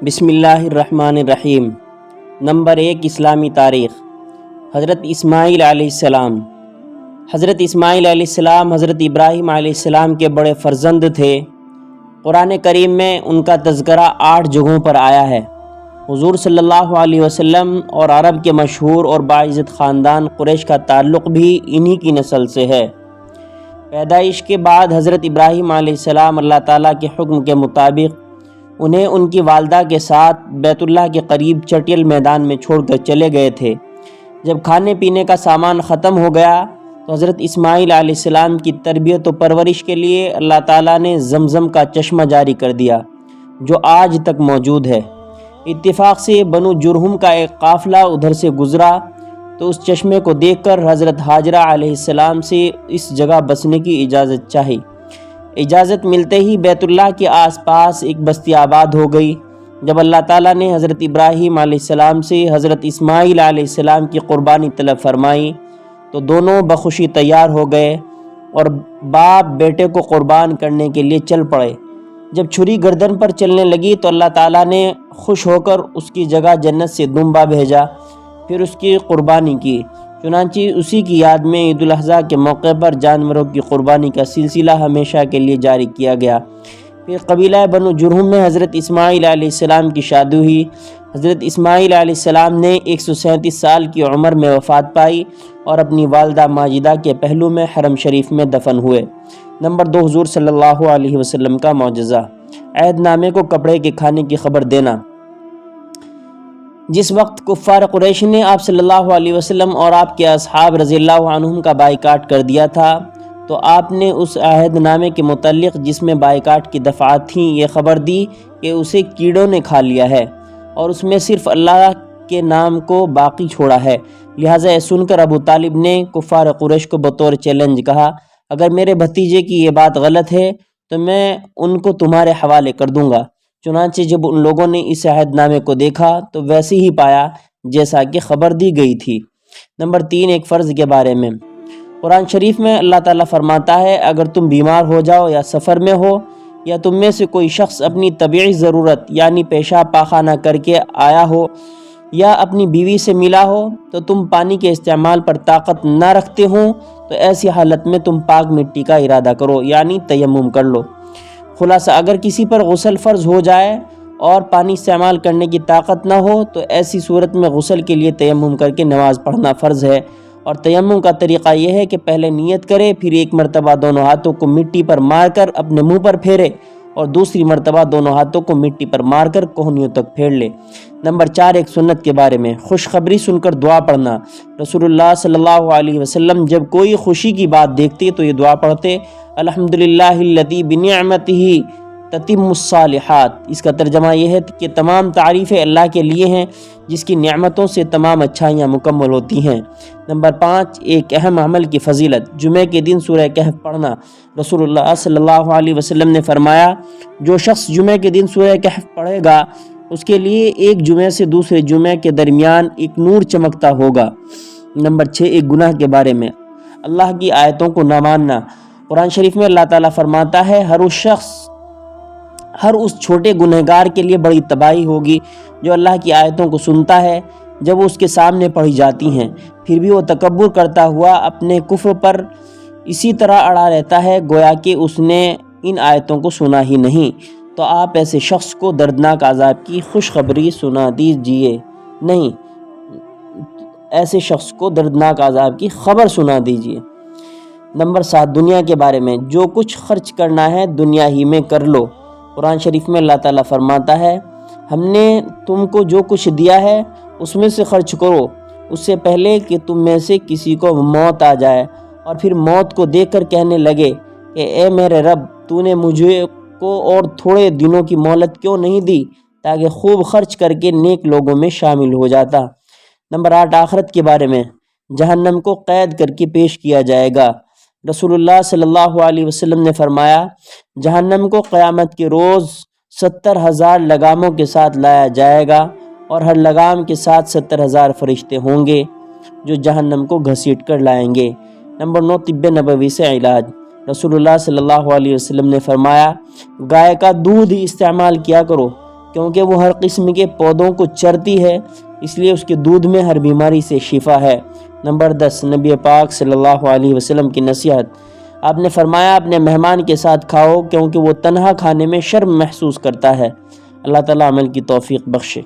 بسم اللہ الرحمن الرحیم۔ نمبر 1، اسلامی تاریخ۔ حضرت اسماعیل علیہ السلام۔ حضرت اسماعیل علیہ السلام حضرت ابراہیم علیہ السلام کے بڑے فرزند تھے۔ قرآن کریم میں ان کا تذکرہ 8 جگہوں پر آیا ہے۔ حضور صلی اللہ علیہ وسلم اور عرب کے مشہور اور باعزت خاندان قریش کا تعلق بھی انہی کی نسل سے ہے۔ پیدائش کے بعد حضرت ابراہیم علیہ السلام اللہ تعالیٰ کے حکم کے مطابق انہیں ان کی والدہ کے ساتھ بیت اللہ کے قریب چٹیل میدان میں چھوڑ کر چلے گئے تھے۔ جب کھانے پینے کا سامان ختم ہو گیا تو حضرت اسماعیل علیہ السلام کی تربیت و پرورش کے لیے اللہ تعالیٰ نے زمزم کا چشمہ جاری کر دیا، جو آج تک موجود ہے۔ اتفاق سے بنو جرہم کا ایک قافلہ ادھر سے گزرا تو اس چشمے کو دیکھ کر حضرت حاجرہ علیہ السلام سے اس جگہ بسنے کی اجازت چاہی۔ اجازت ملتے ہی بیت اللہ کے آس پاس ایک بستی آباد ہو گئی۔ جب اللہ تعالیٰ نے حضرت ابراہیم علیہ السلام سے حضرت اسماعیل علیہ السلام کی قربانی طلب فرمائی تو دونوں بخوشی تیار ہو گئے اور باپ بیٹے کو قربان کرنے کے لیے چل پڑے۔ جب چھری گردن پر چلنے لگی تو اللہ تعالیٰ نے خوش ہو کر اس کی جگہ جنت سے دمبا بھیجا، پھر اس کی قربانی کی۔ چنانچہ اسی کی یاد میں عید الاضحیٰ کے موقع پر جانوروں کی قربانی کا سلسلہ ہمیشہ کے لیے جاری کیا گیا۔ پھر قبیلہ بنو جرہم میں حضرت اسماعیل علیہ السلام کی شادی ہوئی۔ حضرت اسماعیل علیہ السلام نے 137 سال کی عمر میں وفات پائی اور اپنی والدہ ماجدہ کے پہلو میں حرم شریف میں دفن ہوئے۔ نمبر 2، حضور صلی اللہ علیہ وسلم کا معجزہ۔ عہد نامے کو کپڑے کے کھانے کی خبر دینا۔ جس وقت کفار قریش نے آپ صلی اللہ علیہ وسلم اور آپ کے اصحاب رضی اللہ عنہم کا بائیکاٹ کر دیا تھا تو آپ نے اس عہد نامے کے متعلق جس میں بائیکاٹ کی دفعات تھیں یہ خبر دی کہ اسے کیڑوں نے کھا لیا ہے اور اس میں صرف اللہ کے نام کو باقی چھوڑا ہے۔ لہٰذا یہ سن کر ابو طالب نے کفار قریش کو بطور چیلنج کہا، اگر میرے بھتیجے کی یہ بات غلط ہے تو میں ان کو تمہارے حوالے کر دوں گا۔ چنانچہ جب ان لوگوں نے اس عہد نامے کو دیکھا تو ویسے ہی پایا جیسا کہ خبر دی گئی تھی۔ نمبر 3، ایک فرض کے بارے میں۔ قرآن شریف میں اللہ تعالیٰ فرماتا ہے، اگر تم بیمار ہو جاؤ یا سفر میں ہو یا تم میں سے کوئی شخص اپنی طبعی ضرورت یعنی پیشاب پاخانہ کر کے آیا ہو یا اپنی بیوی سے ملا ہو تو تم پانی کے استعمال پر طاقت نہ رکھتے ہوں تو ایسی حالت میں تم پاک مٹی کا ارادہ کرو یعنی تیمم کر لو۔ خلاصہ اگر کسی پر غسل فرض ہو جائے اور پانی استعمال کرنے کی طاقت نہ ہو تو ایسی صورت میں غسل کے لیے تیمم کر کے نماز پڑھنا فرض ہے، اور تیمم کا طریقہ یہ ہے کہ پہلے نیت کرے، پھر ایک مرتبہ دونوں ہاتھوں کو مٹی پر مار کر اپنے منہ پر پھیرے اور دوسری مرتبہ دونوں ہاتھوں کو مٹی پر مار کر کوہنیوں تک پھیر لے۔ نمبر 4، ایک سنت کے بارے میں۔ خوشخبری سن کر دعا پڑھنا۔ رسول اللہ صلی اللہ علیہ وسلم جب کوئی خوشی کی بات دیکھتے تو یہ دعا پڑھتے، الحمدللہ الذی بنعمتہ تتم الصالحات۔ اس کا ترجمہ یہ ہے کہ تمام تعریفیں اللہ کے لیے ہیں جس کی نعمتوں سے تمام اچھائیاں مکمل ہوتی ہیں۔ نمبر 5، ایک اہم عمل کی فضیلت۔ جمعہ کے دن سورہ کہف پڑھنا۔ رسول اللہ صلی اللہ علیہ وسلم نے فرمایا، جو شخص جمعہ کے دن سورہ کہف پڑھے گا اس کے لیے ایک جمعہ سے دوسرے جمعہ کے درمیان ایک نور چمکتا ہوگا۔ نمبر 6، ایک گناہ کے بارے میں۔ اللہ کی آیتوں کو نہ ماننا۔ قرآن شریف میں اللہ تعالیٰ فرماتا ہے، ہر اس چھوٹے گنہگار کے لیے بڑی تباہی ہوگی جو اللہ کی آیتوں کو سنتا ہے جب وہ اس کے سامنے پڑھی جاتی ہیں، پھر بھی وہ تکبر کرتا ہوا اپنے کفر پر اسی طرح اڑا رہتا ہے گویا کہ اس نے ان آیتوں کو سنا ہی نہیں۔ تو آپ ایسے شخص کو دردناک عذاب کی خوشخبری سنا دیجئے، نہیں، ایسے شخص کو دردناک عذاب کی خبر سنا دیجئے۔ نمبر 7، دنیا کے بارے میں۔ جو کچھ خرچ کرنا ہے دنیا ہی میں کر لو۔ قرآن شریف میں اللہ تعالیٰ فرماتا ہے، ہم نے تم کو جو کچھ دیا ہے اس میں سے خرچ کرو، اس سے پہلے کہ تم میں سے کسی کو موت آ جائے اور پھر موت کو دیکھ کر کہنے لگے کہ اے میرے رب، تو نے مجھے کو اور تھوڑے دنوں کی مہلت کیوں نہیں دی تاکہ خوب خرچ کر کے نیک لوگوں میں شامل ہو جاتا۔ نمبر 8، آخرت کے بارے میں۔ جہنم کو قید کر کے پیش کیا جائے گا۔ رسول اللہ صلی اللہ علیہ وسلم نے فرمایا، جہنم کو قیامت کے روز 70,000 لگاموں کے ساتھ لایا جائے گا اور ہر لگام کے ساتھ 70,000 فرشتے ہوں گے جو جہنم کو گھسیٹ کر لائیں گے۔ نمبر 9، طب نبوی سے علاج۔ رسول اللہ صلی اللہ علیہ وسلم نے فرمایا، گائے کا دودھ استعمال کیا کرو، کیونکہ وہ ہر قسم کے پودوں کو چرتی ہے، اس لیے اس کے دودھ میں ہر بیماری سے شفا ہے۔ نمبر 10، نبی پاک صلی اللہ علیہ وسلم کی نصیحت۔ آپ نے فرمایا اپنے مہمان کے ساتھ کھاؤ کیونکہ وہ تنہا کھانے میں شرم محسوس کرتا ہے۔ اللہ تعالیٰ عمل کی توفیق بخشے۔